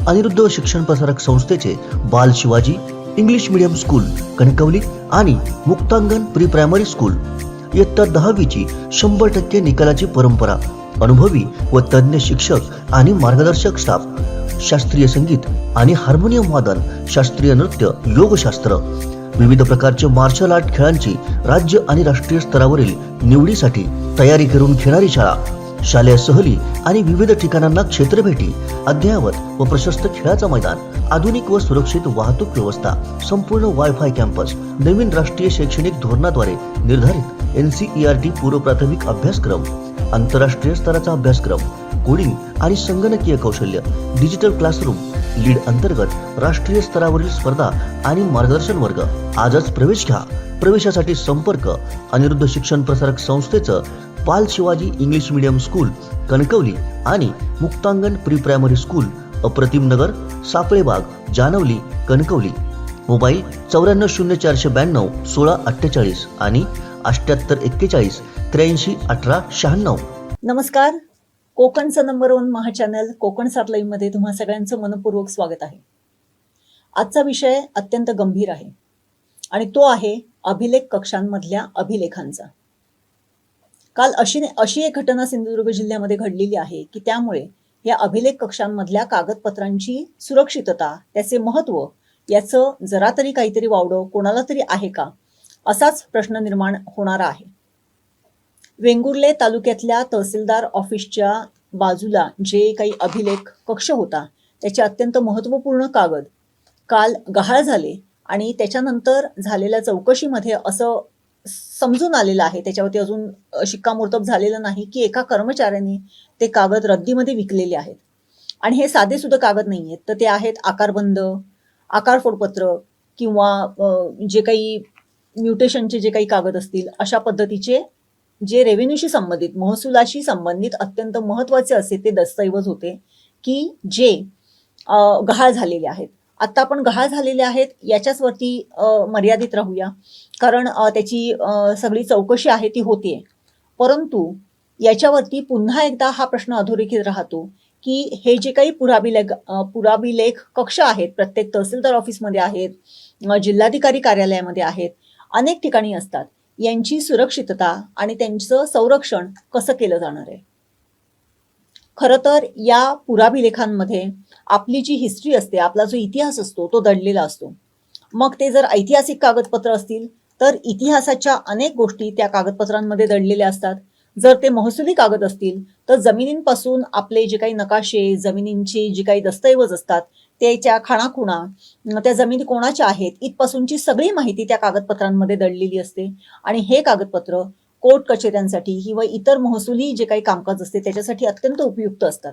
अनिरुद्ध शिक्षण प्रसारक संस्थेचे बाल Shivaji English medium school Kankavli आणि मुक्तांगण प्री प्रायमरी स्कूल इयत्ता 10वीची 100% निकालाची परंपरा, अनुभवी व तज्ञ शिक्षक आणि मार्गदर्शक स्टाफ, शास्त्रीय संगीत आणि हार्मोनियम वादन, शास्त्रीय नृत्य, योगशास्त्र, विविध प्रकारचे मार्शल आर्ट खेळांची राज्य आणि राष्ट्रीय स्तरावरील निवडीसाठी तयारी करून घेणारी शाळा, शालेय सहली आणि विविध ठिकाणांना क्षेत्रभेटी, अद्ययावत व प्रशस्त खेळाचं मैदान, आधुनिक व सुरक्षित वाहतूक व्यवस्था, संपूर्ण वायफाय कॅम्पस, नवीन राष्ट्रीय शैक्षणिक धोरणाद्वारे निर्धारित NCERT पूर्व प्राथमिक अभ्यासक्रम, आंतरराष्ट्रीय स्तराचा अभ्यासक्रम, कोडिंग आणि संगणकीय कौशल्य, डिजिटल क्लासरूम, लीड अंतर्गत राष्ट्रीय स्तरावरील स्पर्धा आणि मार्गदर्शन वर्ग. आजच प्रवेश घ्या. प्रवेशासाठी संपर्क अनिरुद्ध शिक्षण प्रसारक संस्थेचं बाल Shivaji English medium school Kankavli आणि मुक्तांगण प्री प्रायमरी स्कूल, अप्रतिम नगर, सापळेबाग, जानवली, कणकवली. मोबाईल 940492 1648 आणि 7841 83 18 96. नमस्कार. कोकणचं नंबर 1 महा चॅनल कोकण 7 लाईव्ह मध्ये तुम्हा सगळ्यांचं मनपूर्वक स्वागत आहे. आजचा विषय अत्यंत गंभीर आहे आणि तो आहे अभिलेख कक्षांमधल्या अभिलेखांचा. काल अशी एक घटना सिंधुदुर्ग जिल्ह्यामध्ये घडलेली आहे की त्यामुळे या अभिलेख कक्षांमधल्या कागदपत्रांची सुरक्षितता, त्याचे महत्त्व याचं जरा तरी काहीतरी वावडं कोणाला तरी आहे का, असाच प्रश्न निर्माण होणारा आहे. वेंगुर्ले तालुक्यातल्या तहसीलदार ऑफिसच्या बाजूला जे काही अभिलेख कक्ष होता त्याचे अत्यंत महत्त्वपूर्ण कागद काल गहाळ झाले आणि त्याच्यानंतर झालेल्या चौकशीमध्ये असं समजून आलेलं आहे, त्याच्यावरती अजून शिक्कामोर्तब झालेलं नाही, की एका कर्मचाऱ्याने ते कागद रद्दीमध्ये विकलेले आहेत. आणि हे साधे सुद्धा कागद नाही आहेत, तर ते आहेत आकारबंद, आकारफोडपत्र किंवा जे काही म्युटेशनचे जे काही कागद असतील अशा पद्धतीचे जे रेव्हेन्यूशी संबंधित, महसुलाशी संबंधित अत्यंत महत्त्वाचे असे ते दस्तऐवज होते की जे गहाळ झालेले आहेत. आता आपण गहाळ झालेले आहेत याच्याच वरती मर्यादित राहूया, कारण त्याची सगळी चौकशी आहे ती होतीये. परंतु याच्यावरती पुन्हा एकदा हा प्रश्न अधोरेखित राहतो की हे जे काही पुराभिलेख कक्ष आहेत, प्रत्येक तहसीलदार ऑफिसमध्ये आहेत, जिल्हाधिकारी कार्यालयामध्ये आहेत, अनेक ठिकाणी असतात, यांची सुरक्षितता आणि त्यांचं संरक्षण कसं केलं जाणार आहे. खरं तर या पुराभिलेखांमध्ये आपली जी हिस्ट्री असते, आपला जो इतिहास असतो तो दडलेला असतो. मग ते जर ऐतिहासिक कागदपत्र असतील तर इतिहासाच्या अनेक गोष्टी त्या कागदपत्रांमध्ये दडलेल्या असतात. जर ते महसुली कागद असतील तर जमिनींपासून आपले जे काही नकाशे, जमिनींची जी काही दस्तऐवज असतात, त्याच्या खाणाखुणा, त्या जमिनी कोणाच्या आहेत इथपासूनची सगळी माहिती त्या कागदपत्रांमध्ये दडलेली असते. आणि हे कागदपत्र कोर्ट कचेऱ्यांसाठी किंवा इतर महसुली जे काही कामकाज असते त्याच्यासाठी अत्यंत उपयुक्त असतात.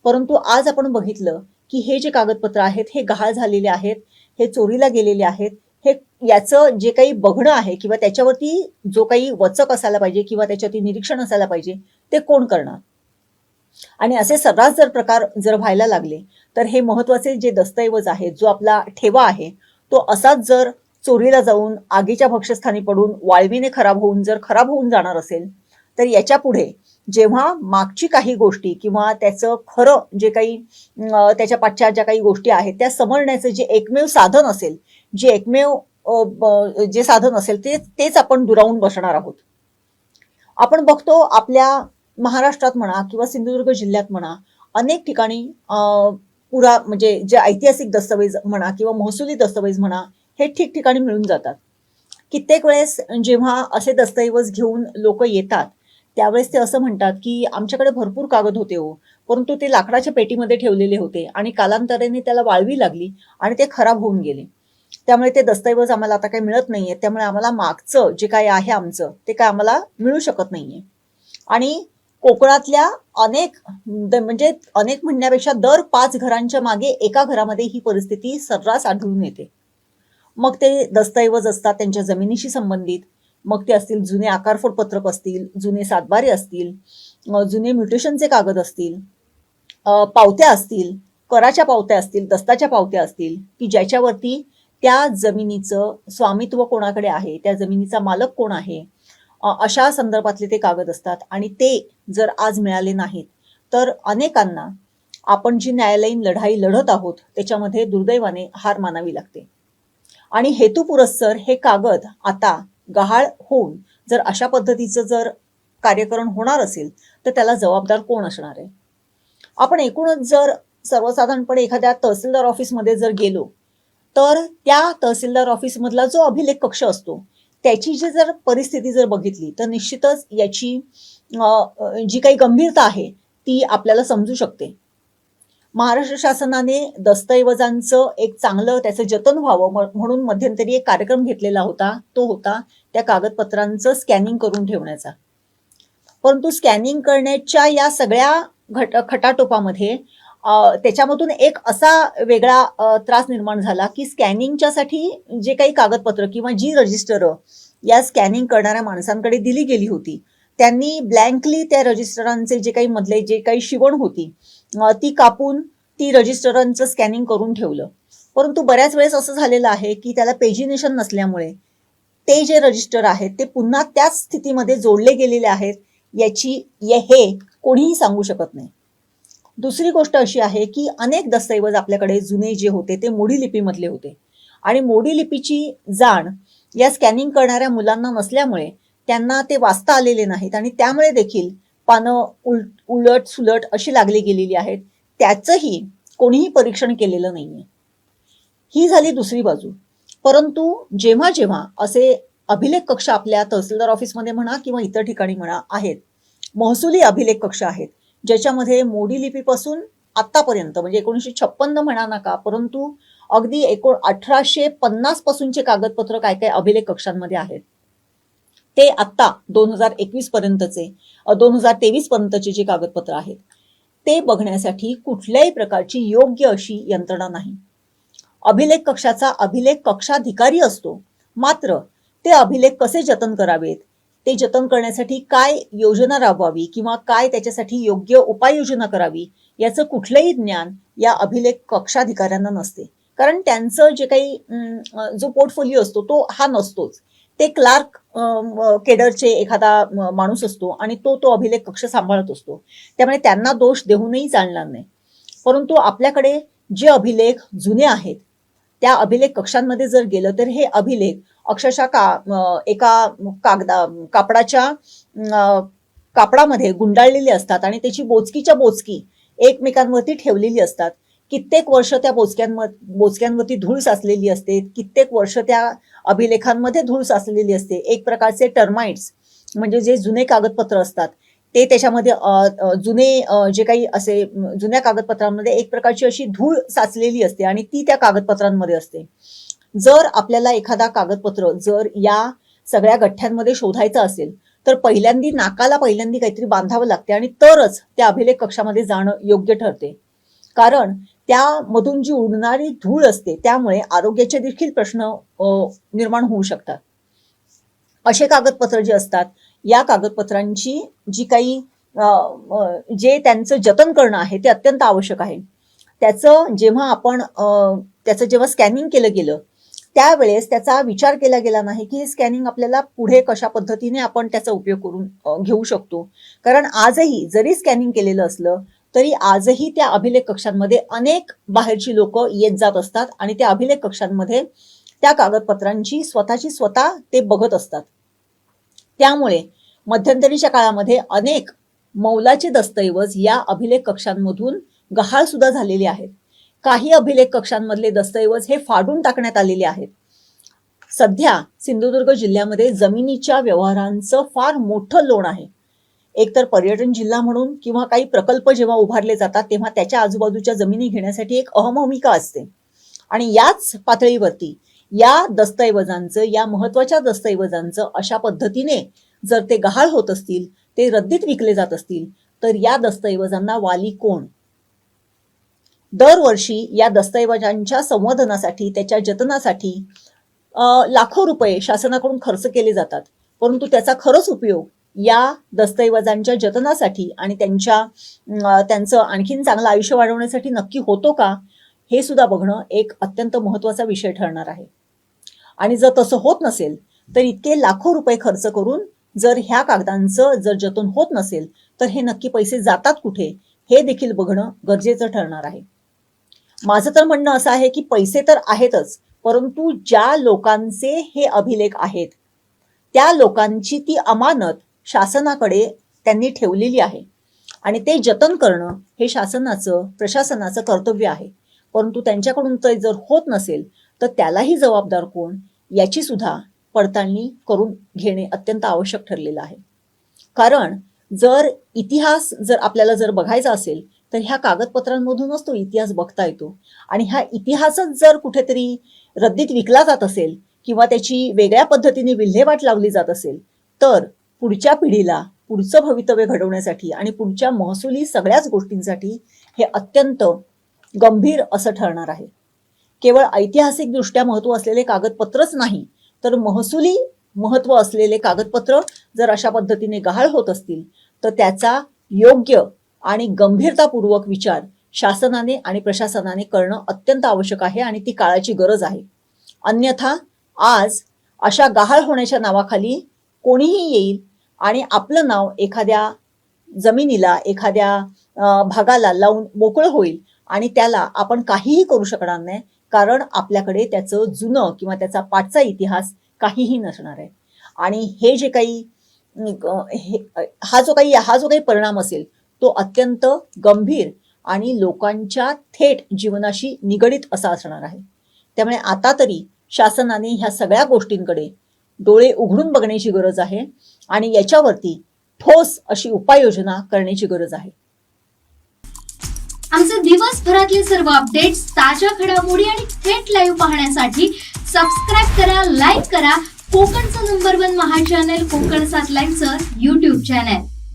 परंतु आज आपण बघितलं की हे जे कागदपत्र आहेत हे गहाळ झालेले आहेत, हे चोरीला गेलेले आहेत. हे याचं जे काही बघणं आहे किंवा त्याच्यावरती जो काही वचक असायला पाहिजे किंवा त्याच्यावरती निरीक्षण असायला पाहिजे ते कोण करणार. आणि असे सर्रास जर प्रकार जर व्हायला लागले तर हे महत्वाचे जे दस्तऐवज आहेत, जो आपला ठेवा आहे, तो असाच जर चोरीला जाऊन आगीच्या भक्ष्यस्थानी पडून वाळवीने खराब होऊन जाणार असेल तर याच्या पुढे जेव्हा मागची काही गोष्टी किंवा त्याचं खरं जे काही त्याच्या पाठच्या ज्या काही गोष्टी आहेत त्या समजण्याचं जे एकमेव साधन असेल, जे साधन असेल तेच आपण दुरावून बसणार आहोत. आपण बघतो आपल्या महाराष्ट्रात म्हणा किंवा सिंधुदुर्ग जिल्ह्यात म्हणा, अनेक ठिकाणी म्हणजे जे ऐतिहासिक दस्तऐवज म्हणा किंवा महसुली दस्तऐवज म्हणा हे ठिकठिकाणी मिळून जातात. कित्येक वेळेस जेव्हा असे दस्तऐवज घेऊन लोक येतात त्यावेळेस ते असं म्हणतात की आमच्याकडे भरपूर कागद होते हो, परंतु ते लाकडाच्या पेटीमध्ये ठेवलेले होते आणि कालांतराने त्याला वाळवी लागली आणि ते खराब होऊन गेले. त्यामुळे ते दस्तऐवज आम्हाला आता काही मिळत नाहीये, त्यामुळे आम्हाला मागचं जे काही आहे आमचं ते काय आम्हाला मिळू शकत नाहीये. आणि कोकणातल्या अनेक म्हणण्यापेक्षा दर 5 घरांच्या मागे एका घरामध्ये ही परिस्थिती सर्रास आढळून येते. मग ते दस्तऐवज असतात त्यांच्या जमिनीशी संबंधित, मग ते असतील जुने आकारफोड पत्रक असतील, जुने सातबारे असतील, जुने म्युटेशनचे कागद असतील, पावत्या असतील, कराच्या पावत्या असतील, दस्ताच्या पावत्या असतील की ज्याच्यावरती त्या जमिनीचं स्वामित्व कोणाकडे आहे, त्या जमिनीचा मालक कोण आहे, अशा संदर्भातले ते कागद असतात. आणि ते जर आज मिळाले नाहीत तर अनेकांना आपण जी न्यायालयीन लढाई लढत आहोत त्याच्यामध्ये दुर्दैवाने हार मानावी लागते. आणि हेतुपुरस्सर हे कागद आता गहाळ होऊन जर अशा पद्धतीचं जर कार्यकरण होणार असेल तर त्याला जबाबदार कोण असणार आहे? आपण एकूणच जर सर्वसाधारणपणे एखाद्या तहसीलदार ऑफिसमध्ये जर गेलो तर त्या तहसीलदार ऑफिसमधला जो अभिलेख कक्ष असतो त्याची जर परिस्थिती जर बघितली तर निश्चितच याची जी काही गंभीरता आहे ती आपल्याला समजू शकते. महाराष्ट्र शासनाने दस्तऐवजांचं एक चांगलं त्याचं जतन व्हावं म्हणून मध्यंतरी एक कार्यक्रम घेतलेला होता. तो होता त्या कागदपत्रांचं स्कॅनिंग करून ठेवण्याचा. परंतु स्कॅनिंग करण्याच्या या सगळ्या खटाटोपामध्ये त्याच्यामधून एक असा वेगळा त्रास निर्माण झाला की स्कॅनिंगच्यासाठी जे काही कागदपत्र किंवा जी रजिस्टर या स्कॅनिंग करणाऱ्या माणसांकडे दिली गेली होती त्यांनी ब्लँकली त्या रजिस्टरांचे जे काही मधले जे काही शिवण होती ती कापून ती रजिस्टरांचं स्कॅनिंग करून ठेवलं. परंतु बऱ्याच वेळेस असं झालेलं आहे की त्याला पेजिनेशन नसल्यामुळे ते जे रजिस्टर आहेत ते पुन्हा त्याच स्थितीमध्ये जोडले गेलेले आहेत हे कोणीही सांगू शकत नाही. दुसरी गोष्ट अशी आहे की अनेक दस्तऐवज आपल्याकडे जुने जे होते ते मोडी लिपीमधले होते आणि मोडी लिपीची जाण या स्कॅनिंग करणाऱ्या मुलांना नसल्यामुळे त्यांना ते वाचता आलेले नाहीत आणि त्यामुळे देखील पानं उलट सुलट अशी लागली गेलेली आहेत. त्याचंही कोणीही परीक्षण केलेलं नाहीये. ही झाली दुसरी बाजू. परंतु जेव्हा जेव्हा असे अभिलेख कक्ष आपल्या तहसीलदार ऑफिसमध्ये म्हणा किंवा इतर ठिकाणी म्हणा आहेत, महसुली अभिलेख कक्ष आहेत ज्याच्यामध्ये मोडी लिपीपासून आतापर्यंत म्हणजे 1956 म्हणा नका परंतु अगदी 1850 पासूनचे कागदपत्र काय काय अभिलेख कक्षांमध्ये आहेत ते आत्ता 2021 पर्यंतचे 2023 पर्यंतचे जे कागदपत्र आहेत ते बघण्यासाठी कुठल्याही प्रकारची योग्य अशी यंत्रणा नाही. अभिलेख कक्षाचा अभिलेख कक्षाधिकारी असतो, मात्र ते अभिलेख कसे जतन करावेत, ते जतन करण्यासाठी काय योजना राबवावी किंवा काय त्याच्यासाठी योग्य उपाययोजना करावी याचं कुठलंही ज्ञान या अभिलेख कक्षाधिकाऱ्यांना नसते. कारण त्यांचं जे काही जो पोर्टफोलिओ असतो तो हा नसतोच. ते क्लार्क केडरचे एखादा माणूस असतो आणि तो अभिलेख कक्ष सांभाळत असतो. त्यामुळे त्यांना दोष देऊनही चालणार नाही. परंतु आपल्याकडे जे अभिलेख जुने आहेत त्या अभिलेख कक्षांमध्ये जर गेलं तर हे अभिलेख अक्षरशः एका कापडाच्या कापडामध्ये गुंडाळलेले असतात आणि त्याची बोचकीच्या बोचकी एकमेकांवरती ठेवलेली असतात. कित्येक वर्ष त्या बोचक्यांवरती धूळ साचलेली असते, कित्येक वर्ष त्या अभिलेखांमध्ये धूळ साचलेली असते. एक प्रकारचे टर्माइट्स म्हणजे जे जुने कागदपत्र असतात ते त्याच्यामध्ये जे काही असे जुन्या कागदपत्रांमध्ये एक प्रकारची अशी धूळ साचलेली असते आणि ती त्या कागदपत्रांमध्ये असते. जर आपल्याला एखादा कागदपत्र जर या सगळ्या गठ्ठ्यांमध्ये शोधायचं असेल तर नाकाला पहिल्यांदी काहीतरी बांधावं लागते आणि तरच त्या अभिलेख कक्षामध्ये जाणं योग्य ठरते. कारण त्यामधून जी उडणारी धूळ असते त्यामुळे आरोग्याचे देखील प्रश्न निर्माण होऊ शकतात. असे कागदपत्र जे असतात या कागदपत्रांची जी काही जे त्यांचं जतन करणं आहे ते अत्यंत आवश्यक आहे. त्याचं जेव्हा स्कॅनिंग केलं गेलं त्यावेळेस त्याचा विचार केला गेला नाही की हे स्कॅनिंग आपल्याला पुढे कशा पद्धतीने आपण त्याचा उपयोग करून घेऊ शकतो. कारण आजही जरी स्कॅनिंग केलेलं असलं तरी आजही त्या अभिलेख कक्षांमध्ये अनेक बाहेरची लोक येत जात असतात आणि त्या अभिलेख कक्षांमध्ये त्या कागदपत्रांची स्वतः ते बघत असतात. त्यामुळे मध्यंतरीच्या काळामध्ये अनेक मौलाचे दस्तऐवज या अभिलेख कक्षांमधून गहाळ सुद्धा झालेले आहेत. काही अभिलेख कक्षांमधले दस्तऐवज हे फाडून टाकण्यात आलेले आहेत. सध्या सिंधुदुर्ग जिल्ह्यामध्ये जमिनीच्या व्यवहारांचं फार मोठं लोण आहे. एकतर पर्यटन जिल्हा म्हणून किंवा काही प्रकल्प जेव्हा उभारले जातात तेव्हा त्याच्या आजूबाजूच्या जमिनी घेण्यासाठी एक अहमभूमिका असते आणि याच पातळीवरती या दस्तऐवजांचं या महत्वाच्या दस्तऐवजांचं अशा पद्धतीने जर ते गहाळ होत असतील, ते रद्दीत विकले जात असतील तर या दस्तऐवजांना वाली कोण? दरवर्षी या दस्तऐवजांच्या संवर्धनासाठी त्याच्या जतनासाठी लाखो रुपये शासनाकडून खर्च केले जातात. परंतु त्याचा खरंच उपयोग या दस्तऐवजांच्या जतनासाठी आणि त्यांचं आणखीन चांगलं आयुष्य वाढवण्यासाठी नक्की होतो का हे सुद्धा बघणं एक अत्यंत महत्वाचा विषय ठरणार आहे. आणि जर तसं होत नसेल तर इतके लाखो रुपये खर्च करून जर ह्या कागदांचं जर जतन होत नसेल तर हे नक्की पैसे जातात कुठे हे देखील बघणं गरजेचं ठरणार आहे. माझं तर म्हणणं असं आहे की पैसे तर आहेतच, परंतु ज्या लोकांचे हे अभिलेख आहेत त्या लोकांची ती अमानत शासनाकडे त्यांनी ठेवलेली आहे आणि ते जतन करणं हे शासनाचं, प्रशासनाचं कर्तव्य आहे. परंतु त्यांच्याकडून ते जर होत नसेल तर त्यालाही जबाबदार कोण याची सुद्धा पडताळणी करून घेणे अत्यंत आवश्यक ठरलेलं आहे. कारण जर इतिहास जर आपल्याला जर बघायचा असेल तर ह्या कागदपत्रांमधूनच तो इतिहास बघता येतो आणि हा इतिहासच जर कुठेतरी रद्दीत विकला जात असेल किंवा त्याची वेगळ्या पद्धतीने विल्हेवाट लावली जात असेल तर पुढच्या पिढीला पुढचं भवितव्य घडवण्यासाठी आणि पुढच्या महसुली सगळ्याच गोष्टींसाठी हे अत्यंत गंभीर असं ठरणार आहे. केवळ ऐतिहासिकदृष्ट्या महत्त्व असलेले कागदपत्रच नाही तर महसुली महत्त्व असलेले कागदपत्र जर अशा पद्धतीने गहाळ होत असतील तर त्याचा योग्य आणि गंभीरतापूर्वक विचार शासनाने आणि प्रशासनाने करणं अत्यंत आवश्यक आहे आणि ती काळाची गरज आहे. अन्यथा आज अशा गहाळ होण्याच्या नावाखाली कोणीही येईल आणि आपलं नाव एखाद्या जमिनीला, एखाद्या भागाला लावून मोकळं होईल आणि त्याला आपण काहीही करू शकणार नाही, कारण आपल्याकडे त्याचं जुनं किंवा त्याचा पाठचा इतिहास काहीही नसणार आहे. आणि हे जे काही हा जो काही परिणाम असेल तो अत्यंत गंभीर आणि लोकांच्या थेट जीवनाशी निगडीत असा असणार आहे. त्यामुळे आता तरी शासनाने ह्या सगळ्या गोष्टींकडे डोळे उघडून बघण्याची गरज आहे आणि याच्यावरती ठोस अशी उपाययोजना करण्याची गरज आहे. आमचे दिवसभरातले सर्व अपडेट्स, ताज्या घडामोडी आणि थेट लाईव्ह पाहण्यासाठी सबस्क्राईब करा, लाईक करा कोकणचं नंबर 1 महा चॅनल कोकण 7 लाईव्हचं YouTube चॅनल.